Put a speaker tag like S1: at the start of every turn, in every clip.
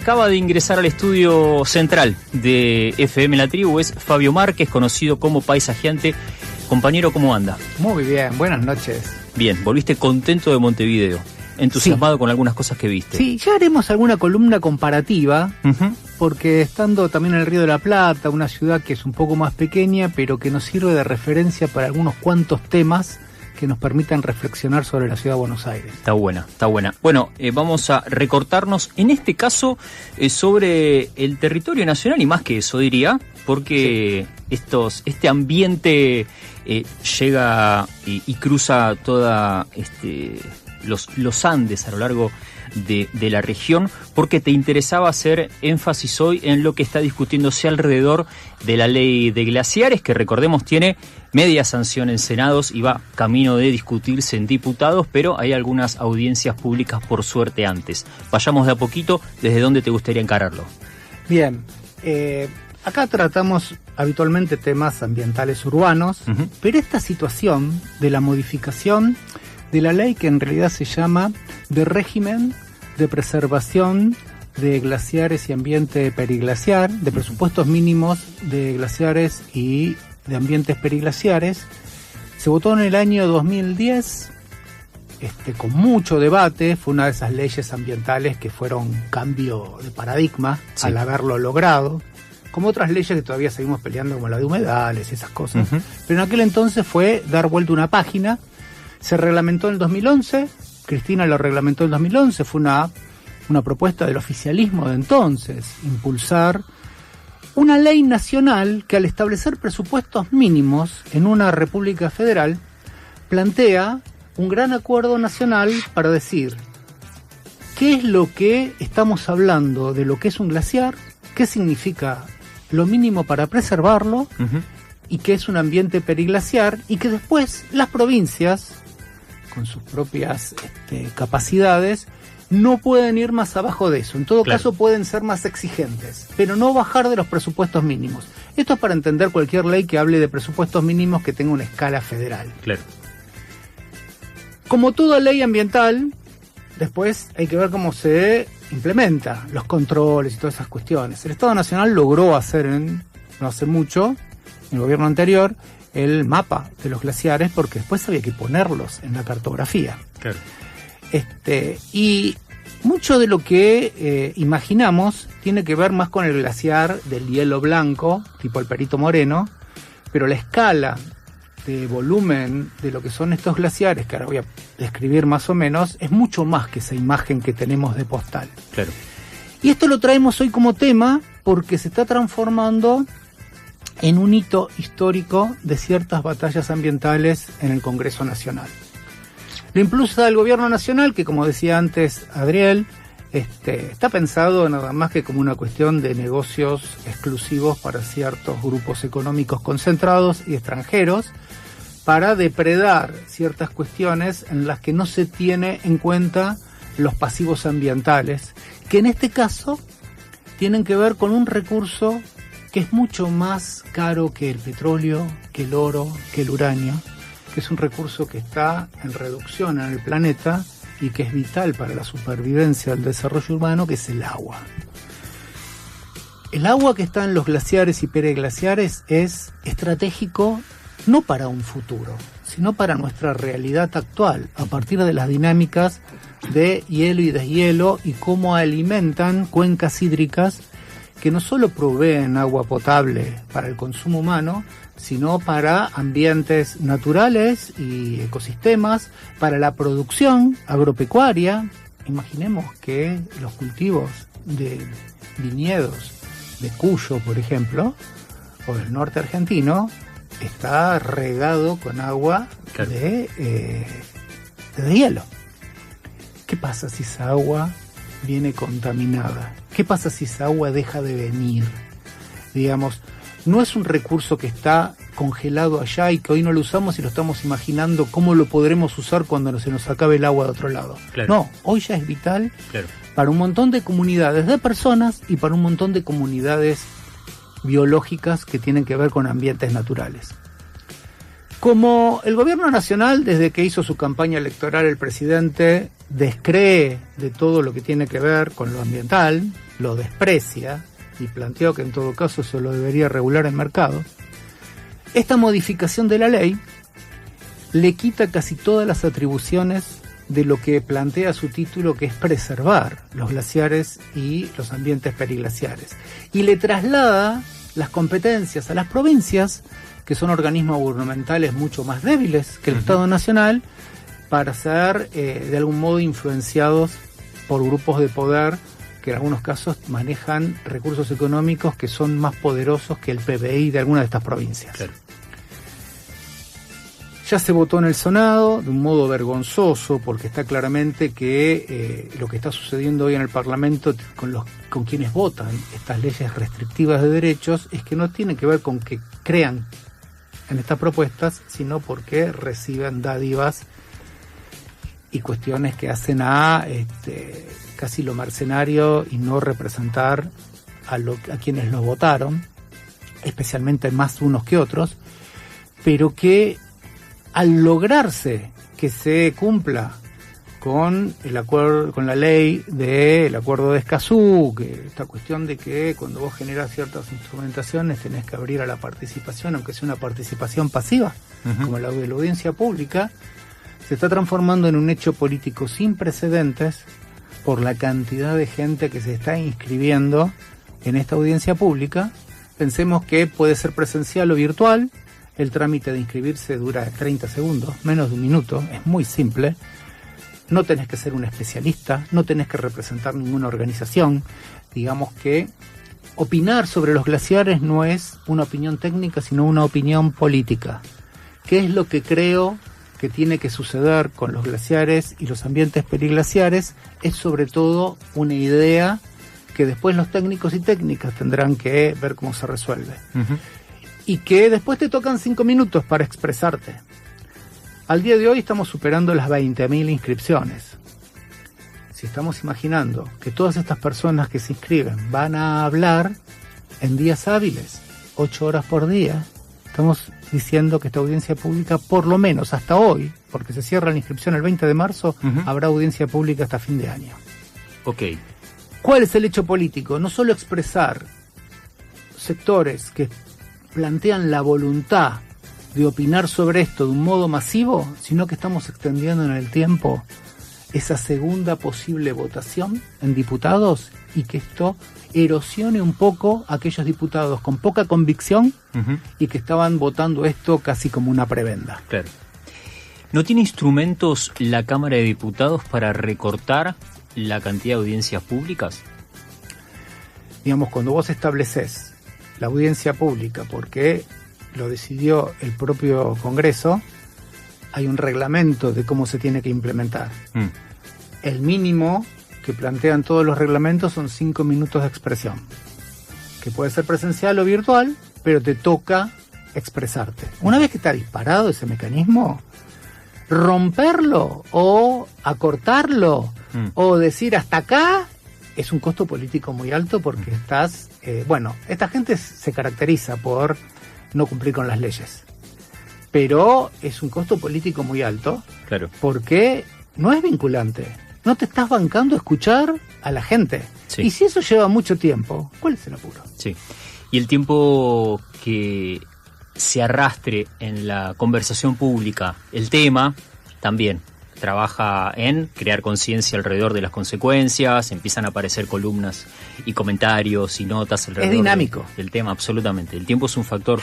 S1: acaba de ingresar al estudio central de FM La Tribu, es Fabio Márquez, conocido como Paisajeante. Compañero, ¿cómo anda?
S2: Muy bien, buenas noches.
S1: Bien, volviste contento de Montevideo, entusiasmado con algunas cosas que viste.
S2: Sí, ya haremos alguna columna comparativa, porque estando también en el Río de la Plata, una ciudad que es un poco más pequeña, pero que nos sirve de referencia para algunos cuantos temas que nos permitan reflexionar sobre la ciudad de Buenos Aires.
S1: Está buena, está buena. Bueno, vamos a recortarnos, en este caso, sobre el territorio nacional, y más que eso diría, porque este ambiente llega y cruza toda los Andes a lo largo de la región, porque te interesaba hacer énfasis hoy en lo que está discutiéndose alrededor de la ley de glaciares, que recordemos tiene media sanción en senados y va camino de discutirse en diputados, pero hay algunas audiencias públicas por suerte antes. Vayamos de a poquito, ¿desde dónde te gustaría encararlo?
S2: Bien, acá tratamos habitualmente temas ambientales urbanos, pero esta situación de la modificación de la ley, que en realidad se llama de régimen de preservación de glaciares y ambiente periglaciar, de presupuestos mínimos de glaciares y de ambientes periglaciares, se votó en el año 2010, con mucho debate. Fue una de esas leyes ambientales que fueron cambio de paradigma al haberlo logrado, como otras leyes que todavía seguimos peleando, como la de humedales y esas cosas. Pero en aquel entonces fue dar vuelta una página. Se reglamentó en el 2011, Cristina lo reglamentó en el 2011, fue una propuesta del oficialismo de entonces, impulsar una ley nacional que, al establecer presupuestos mínimos en una república federal, plantea un gran acuerdo nacional para decir qué es lo que estamos hablando de lo que es un glaciar, qué significa lo mínimo para preservarlo y qué es un ambiente periglaciar, y que después las provincias, con sus propias capacidades, no pueden ir más abajo de eso. En todo caso pueden ser más exigentes, pero no bajar de los presupuestos mínimos. Esto es para entender cualquier ley que hable de presupuestos mínimos que tenga una escala federal. Claro. Como toda ley ambiental, después hay que ver cómo se implementa, los controles y todas esas cuestiones. El Estado Nacional logró hacer no hace mucho, en el gobierno anterior, el mapa de los glaciares, porque después había que ponerlos en la cartografía. Claro. Y mucho de lo que imaginamos tiene que ver más con el glaciar del hielo blanco, tipo el Perito Moreno, pero la escala de volumen de lo que son estos glaciares, que ahora voy a describir más o menos, es mucho más que esa imagen que tenemos de postal. Claro. Y esto lo traemos hoy como tema porque se está transformando en un hito histórico de ciertas batallas ambientales en el Congreso Nacional. Lo impulsa el gobierno nacional, que, como decía antes Adriel, está pensado nada más que como una cuestión de negocios exclusivos para ciertos grupos económicos concentrados y extranjeros, para depredar ciertas cuestiones en las que no se tiene en cuenta los pasivos ambientales, que en este caso tienen que ver con un recurso que es mucho más caro que el petróleo, que el oro, que el uranio, que es un recurso que está en reducción en el planeta y que es vital para la supervivencia del desarrollo urbano, que es el agua. El agua que está en los glaciares y periglaciares es estratégico no para un futuro, sino para nuestra realidad actual, a partir de las dinámicas de hielo y deshielo y cómo alimentan cuencas hídricas que no solo proveen agua potable para el consumo humano, sino para ambientes naturales y ecosistemas, para la producción agropecuaria. Imaginemos que los cultivos de viñedos de Cuyo, por ejemplo, o del norte argentino, está regado con agua de hielo. ¿Qué pasa si esa agua viene contaminada? ¿Qué pasa si esa agua deja de venir? Digamos, no es un recurso que está congelado allá y que hoy no lo usamos y lo estamos imaginando cómo lo podremos usar cuando se nos acabe el agua de otro lado. Claro. No, hoy ya es vital para un montón de comunidades de personas y para un montón de comunidades biológicas que tienen que ver con ambientes naturales. Como el gobierno nacional, desde que hizo su campaña electoral, el presidente descree de todo lo que tiene que ver con lo ambiental, lo desprecia y planteó que en todo caso eso lo debería regular el mercado, esta modificación de la ley le quita casi todas las atribuciones de lo que plantea su título, que es preservar los glaciares y los ambientes periglaciares, y le traslada las competencias a las provincias, que son organismos gubernamentales mucho más débiles que el Estado Nacional, para ser de algún modo influenciados por grupos de poder que en algunos casos manejan recursos económicos que son más poderosos que el PBI de alguna de estas provincias. Claro. Ya se votó en el Senado de un modo vergonzoso, porque está claramente que lo que está sucediendo hoy en el Parlamento con quienes votan estas leyes restrictivas de derechos es que no tiene que ver con que crean en estas propuestas, sino porque reciben dádivas y cuestiones que hacen a casi lo mercenario y no representar a quienes los votaron, especialmente más unos que otros, pero que al lograrse que se cumpla con el acuerdo, con la ley del acuerdo de Escazú, que esta cuestión de que cuando vos generas ciertas instrumentaciones tenés que abrir a la participación, aunque sea una participación pasiva, como la de la audiencia pública, se está transformando en un hecho político sin precedentes por la cantidad de gente que se está inscribiendo en esta audiencia pública. Pensemos que puede ser presencial o virtual. El trámite de inscribirse dura 30 segundos, menos de un minuto, es muy simple. No tenés que ser un especialista, no tenés que representar ninguna organización. Digamos que opinar sobre los glaciares no es una opinión técnica, sino una opinión política. ¿Qué es lo que creo que tiene que suceder con los glaciares y los ambientes periglaciares? Es sobre todo una idea que después los técnicos y técnicas tendrán que ver cómo se resuelve. Y que después te tocan 5 minutos para expresarte. Al día de hoy estamos superando las 20.000 inscripciones. Si estamos imaginando que todas estas personas que se inscriben van a hablar en días hábiles, 8 horas por día, estamos diciendo que esta audiencia pública, por lo menos hasta hoy, porque se cierra la inscripción el 20 de marzo, habrá audiencia pública hasta fin de año.
S1: Ok.
S2: ¿Cuál es el hecho político? No solo expresar sectores que plantean la voluntad de opinar sobre esto de un modo masivo, sino que estamos extendiendo en el tiempo esa segunda posible votación en diputados y que esto erosione un poco a aquellos diputados con poca convicción y que estaban votando esto casi como una prebenda.
S1: Claro. ¿No tiene instrumentos la Cámara de Diputados para recortar la cantidad de audiencias públicas?
S2: Digamos, cuando vos estableces la audiencia pública porque lo decidió el propio Congreso, hay un reglamento de cómo se tiene que implementar. El mínimo que plantean todos los reglamentos son 5 minutos de expresión, que puede ser presencial o virtual, pero te toca expresarte. Una vez que está disparado ese mecanismo, romperlo o acortarlo o decir hasta acá es un costo político muy alto, porque estás... esta gente se caracteriza por no cumplir con las leyes, pero es un costo político muy alto, claro, porque no es vinculante. No te estás bancando a escuchar a la gente. Sí. Y si eso lleva mucho tiempo, ¿cuál es el apuro?
S1: Sí. Y el tiempo que se arrastre en la conversación pública el tema, también trabaja en crear conciencia alrededor de las consecuencias, empiezan a aparecer columnas y comentarios y notas alrededor
S2: es dinámico
S1: del tema, absolutamente. El tiempo es un factor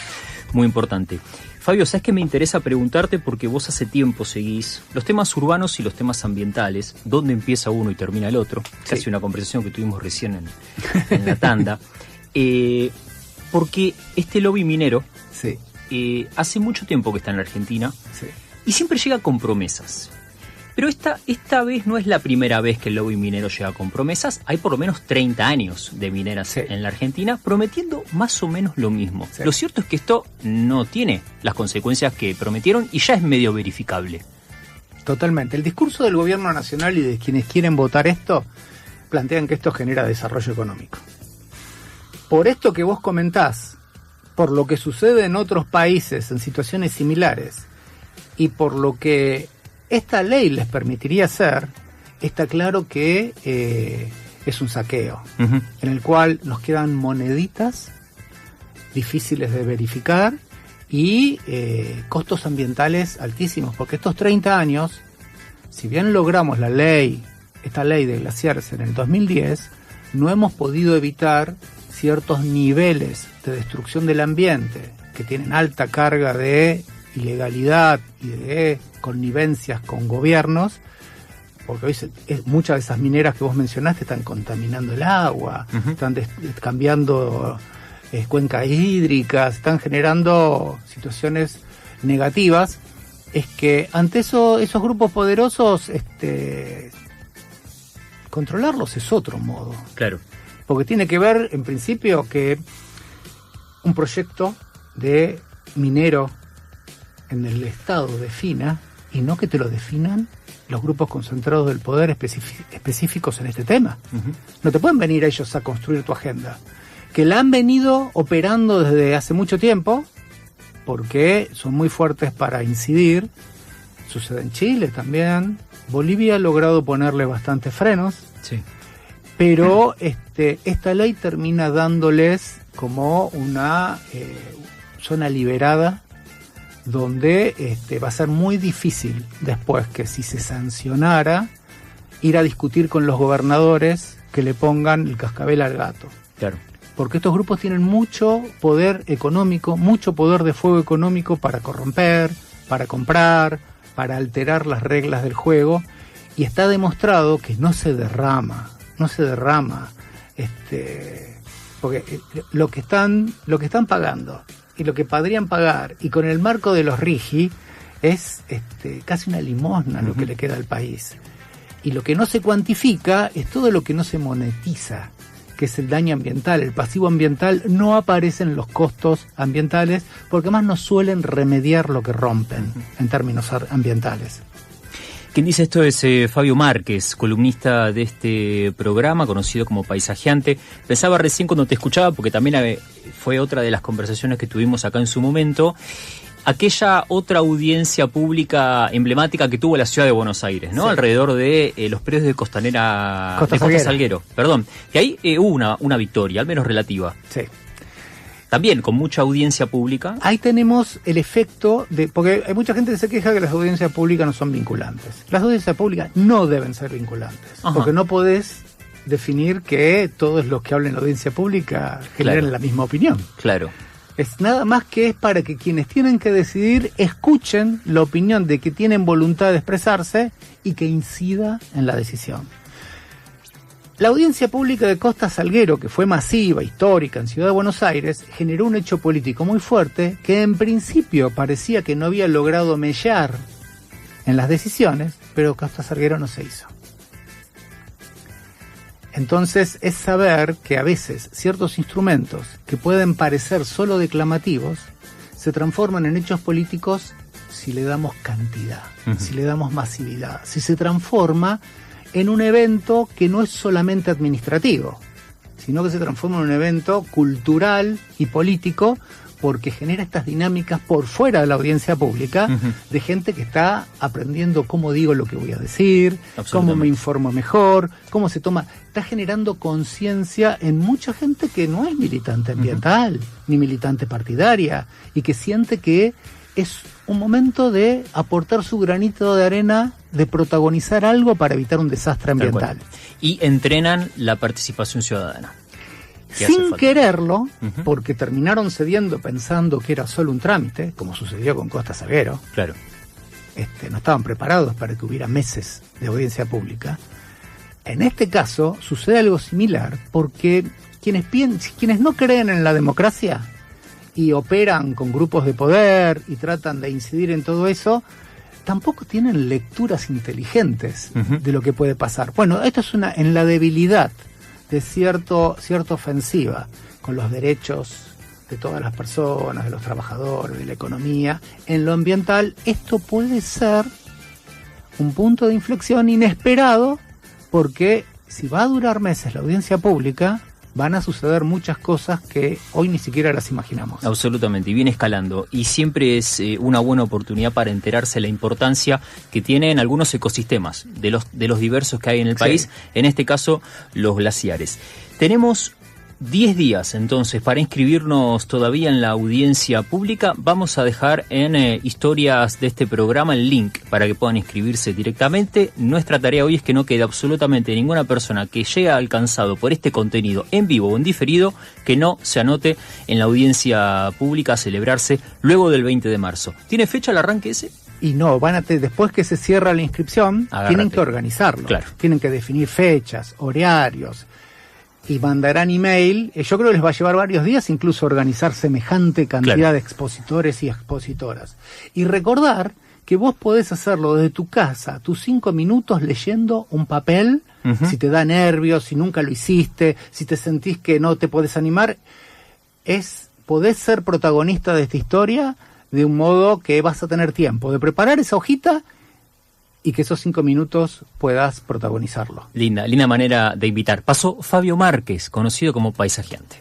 S1: muy importante. Fabio, ¿sabes qué me interesa preguntarte? Porque vos hace tiempo seguís los temas urbanos y los temas ambientales, dónde empieza uno y termina el otro, casi una conversación que tuvimos recién en la tanda, porque este lobby minero hace mucho tiempo que está en la Argentina y siempre llega con promesas. Pero esta vez no es la primera vez que el lobby minero llega con promesas. Hay por lo menos 30 años de mineras en la Argentina prometiendo más o menos lo mismo. Lo cierto es que esto no tiene las consecuencias que prometieron y ya es medio verificable.
S2: Totalmente. El discurso del gobierno nacional y de quienes quieren votar esto plantean que esto genera desarrollo económico. Por esto que vos comentás, por lo que sucede en otros países en situaciones similares y por lo que esta ley les permitiría hacer, está claro que es un saqueo, en el cual nos quedan moneditas difíciles de verificar y costos ambientales altísimos, porque estos 30 años, si bien logramos esta ley de glaciares en el 2010, no hemos podido evitar ciertos niveles de destrucción del ambiente que tienen alta carga de ilegalidad y de connivencias con gobiernos, porque hoy muchas de esas mineras que vos mencionaste están contaminando el agua, están cambiando cuencas hídricas, están generando situaciones negativas. Es que ante esos grupos poderosos, controlarlos es otro modo.
S1: Claro.
S2: Porque tiene que ver, en principio, que un proyecto de minero en el Estado defina, y no que te lo definan los grupos concentrados del poder específicos en este tema. No te pueden venir ellos a construir tu agenda, que la han venido operando desde hace mucho tiempo, porque son muy fuertes para incidir. Sucede en Chile también. Bolivia ha logrado ponerle bastantes frenos.
S1: Sí.
S2: Pero esta ley termina dándoles como una zona liberada, donde va a ser muy difícil después, que si se sancionara, ir a discutir con los gobernadores que le pongan el cascabel al gato.
S1: Claro.
S2: Porque estos grupos tienen mucho poder económico, mucho poder de fuego económico para corromper, para comprar, para alterar las reglas del juego, y está demostrado que no se derrama, porque lo que están pagando y lo que podrían pagar, y con el marco de los RIGI, es casi una limosna lo que le queda al país. Y lo que no se cuantifica es todo lo que no se monetiza, que es el daño ambiental. El pasivo ambiental no aparece en los costos ambientales, porque más no suelen remediar lo que rompen en términos ambientales.
S1: Quien dice esto es Fabio Márquez, columnista de este programa, conocido como Paisajeante. Pensaba recién cuando te escuchaba, porque también fue otra de las conversaciones que tuvimos acá en su momento, aquella otra audiencia pública emblemática que tuvo la ciudad de Buenos Aires, ¿no? Sí. Alrededor de los predios de Costa Salguero. Perdón, que ahí hubo una victoria, al menos relativa.
S2: Sí.
S1: También con mucha audiencia pública.
S2: Ahí tenemos el efecto porque hay mucha gente que se queja que las audiencias públicas no son vinculantes. Las audiencias públicas no deben ser vinculantes. Ajá. Porque no podés definir que todos los que hablen en la audiencia pública generen la misma opinión.
S1: Claro.
S2: Es nada más que es para que quienes tienen que decidir escuchen la opinión de que tienen voluntad de expresarse y que incida en la decisión. La audiencia pública de Costa Salguero, que fue masiva, histórica en Ciudad de Buenos Aires, generó un hecho político muy fuerte que en principio parecía que no había logrado mellar en las decisiones, pero Costa Salguero no se hizo. Entonces es saber que a veces ciertos instrumentos que pueden parecer solo declamativos se transforman en hechos políticos si le damos cantidad, si le damos masividad, si se transforma en un evento que no es solamente administrativo, sino que se transforma en un evento cultural y político, porque genera estas dinámicas por fuera de la audiencia pública, de gente que está aprendiendo cómo digo lo que voy a decir, cómo me informo mejor, cómo se toma. Está generando conciencia en mucha gente que no es militante ambiental, ni militante partidaria, y que siente que es un momento de aportar su granito de arena, de protagonizar algo para evitar un desastre ambiental.
S1: Y entrenan la participación ciudadana.
S2: Sin quererlo, porque terminaron cediendo pensando que era solo un trámite, como sucedió con Costa Salguero.
S1: Claro.
S2: No estaban preparados para que hubiera meses de audiencia pública. En este caso sucede algo similar, porque quienes no creen en la democracia y operan con grupos de poder y tratan de incidir en todo eso, tampoco tienen lecturas inteligentes de lo que puede pasar. Bueno, esto es en la debilidad de cierta ofensiva con los derechos de todas las personas, de los trabajadores, de la economía. En lo ambiental, esto puede ser un punto de inflexión inesperado, porque si va a durar meses la audiencia pública, van a suceder muchas cosas que hoy ni siquiera las imaginamos.
S1: Absolutamente, y viene escalando. Y siempre es una buena oportunidad para enterarse de la importancia que tienen algunos ecosistemas de los diversos que hay en el país, en este caso los glaciares. Tenemos 10 días entonces para inscribirnos todavía en la audiencia pública. Vamos a dejar en historias de este programa el link para que puedan inscribirse directamente. Nuestra tarea hoy es que no quede absolutamente ninguna persona que haya alcanzado por este contenido en vivo o en diferido que no se anote en la audiencia pública a celebrarse luego del 20 de marzo. ¿Tiene fecha el arranque ese?
S2: Y no, después que se cierra la inscripción, tienen que organizarlo. Claro. Tienen que definir fechas, horarios, y mandarán email. Yo creo que les va a llevar varios días incluso organizar semejante cantidad de expositores y expositoras. Y recordar que vos podés hacerlo desde tu casa, tus 5 minutos leyendo un papel, si te da nervios, si nunca lo hiciste, si te sentís que no te podés animar, podés ser protagonista de esta historia de un modo que vas a tener tiempo de preparar esa hojita y que esos 5 minutos puedas protagonizarlo.
S1: Linda manera de invitar. Pasó Fabio Márquez, conocido como Paisajeante.